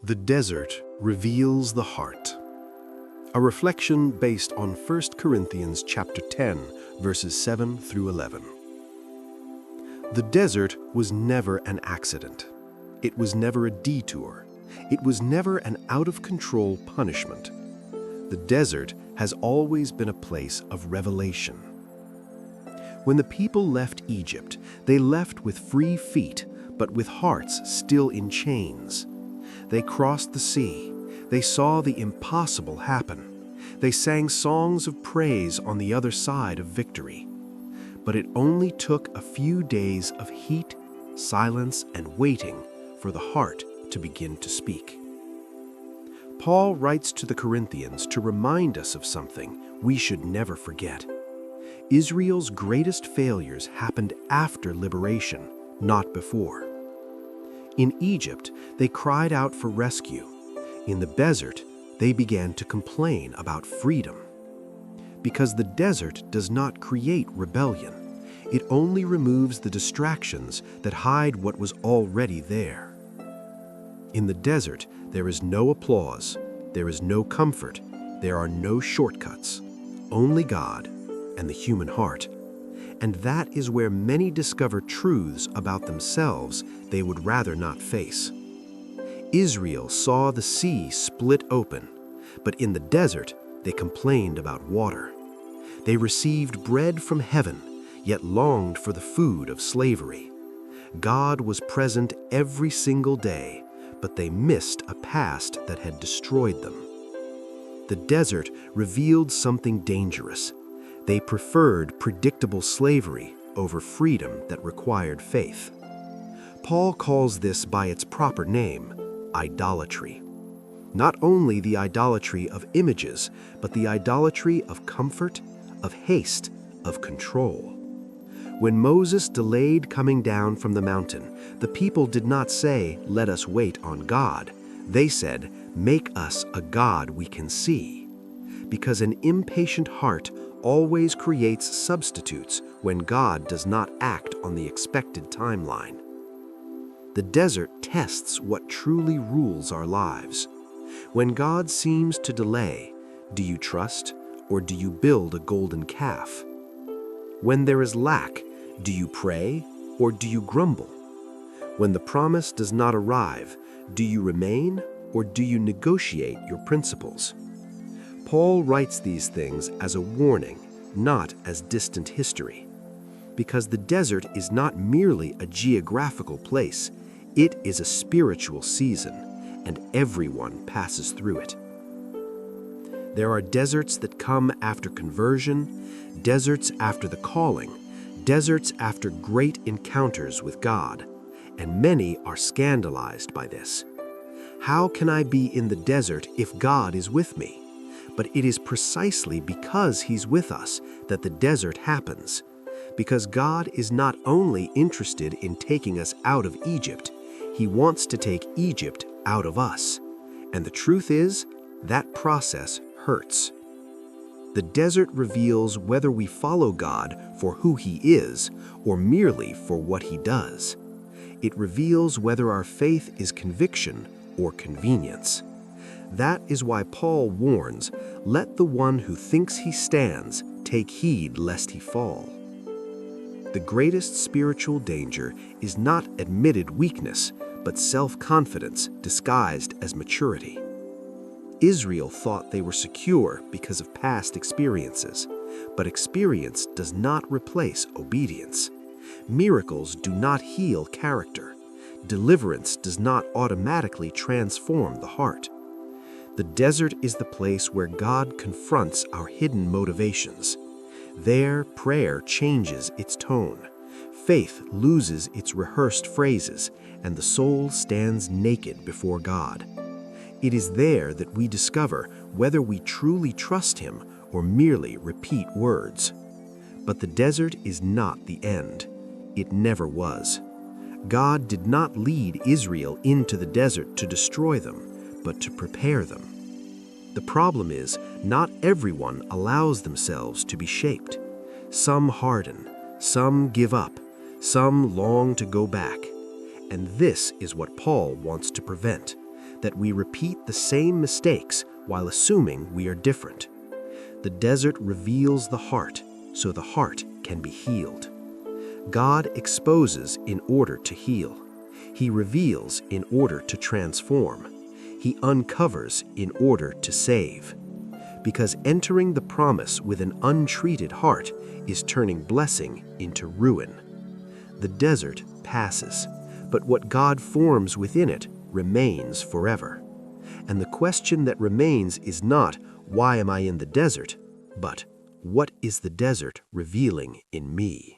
The desert reveals the heart. A reflection based on 1 Corinthians chapter 10, verses 7 through 11. The desert was never an accident. It was never a detour. It was never an out-of-control punishment. The desert has always been a place of revelation. When the people left Egypt, they left with free feet, but with hearts still in chains. They crossed the sea. They saw the impossible happen. They sang songs of praise on the other side of victory. But it only took a few days of heat, silence, and waiting for the heart to begin to speak. Paul writes to the Corinthians to remind us of something we should never forget. Israel's greatest failures happened after liberation, not before. In Egypt, they cried out for rescue. In the desert, they began to complain about freedom. Because the desert does not create rebellion, it only removes the distractions that hide what was already there. In the desert, there is no applause, there is no comfort, there are no shortcuts, only God and the human heart. And that is where many discover truths about themselves they would rather not face. Israel saw the sea split open, but in the desert they complained about water. They received bread from heaven, yet longed for the food of slavery. God was present every single day, but they missed a past that had destroyed them. The desert revealed something dangerous. They preferred predictable slavery over freedom that required faith. Paul calls this by its proper name, idolatry. Not only the idolatry of images, but the idolatry of comfort, of haste, of control. When Moses delayed coming down from the mountain, the people did not say, "Let us wait on God." They said, "Make us a God we can see." Because an impatient heart always creates substitutes when God does not act on the expected timeline. The desert tests what truly rules our lives. When God seems to delay, do you trust or do you build a golden calf? When there is lack, do you pray or do you grumble? When the promise does not arrive, do you remain or do you negotiate your principles? Paul writes these things as a warning, not as distant history. Because the desert is not merely a geographical place, it is a spiritual season, and everyone passes through it. There are deserts that come after conversion, deserts after the calling, deserts after great encounters with God, and many are scandalized by this. How can I be in the desert if God is with me? But it is precisely because He's with us that the desert happens. Because God is not only interested in taking us out of Egypt, He wants to take Egypt out of us. And the truth is, that process hurts. The desert reveals whether we follow God for who He is or merely for what He does. It reveals whether our faith is conviction or convenience. That is why Paul warns, "Let the one who thinks he stands take heed lest he fall." The greatest spiritual danger is not admitted weakness, but self-confidence disguised as maturity. Israel thought they were secure because of past experiences, but experience does not replace obedience. Miracles do not heal character. Deliverance does not automatically transform the heart. The desert is the place where God confronts our hidden motivations. There, prayer changes its tone. Faith loses its rehearsed phrases, and the soul stands naked before God. It is there that we discover whether we truly trust Him or merely repeat words. But the desert is not the end. It never was. God did not lead Israel into the desert to destroy them, but to prepare them. The problem is, not everyone allows themselves to be shaped. Some harden, some give up, some long to go back. And this is what Paul wants to prevent. that we repeat the same mistakes while assuming we are different. The desert reveals the heart, so the heart can be healed. God exposes in order to heal. He reveals in order to transform. He uncovers in order to save. Because entering the promise with an untreated heart is turning blessing into ruin. The desert passes, but what God forms within it remains forever. And the question that remains is not, why am I in the desert, but what is the desert revealing in me?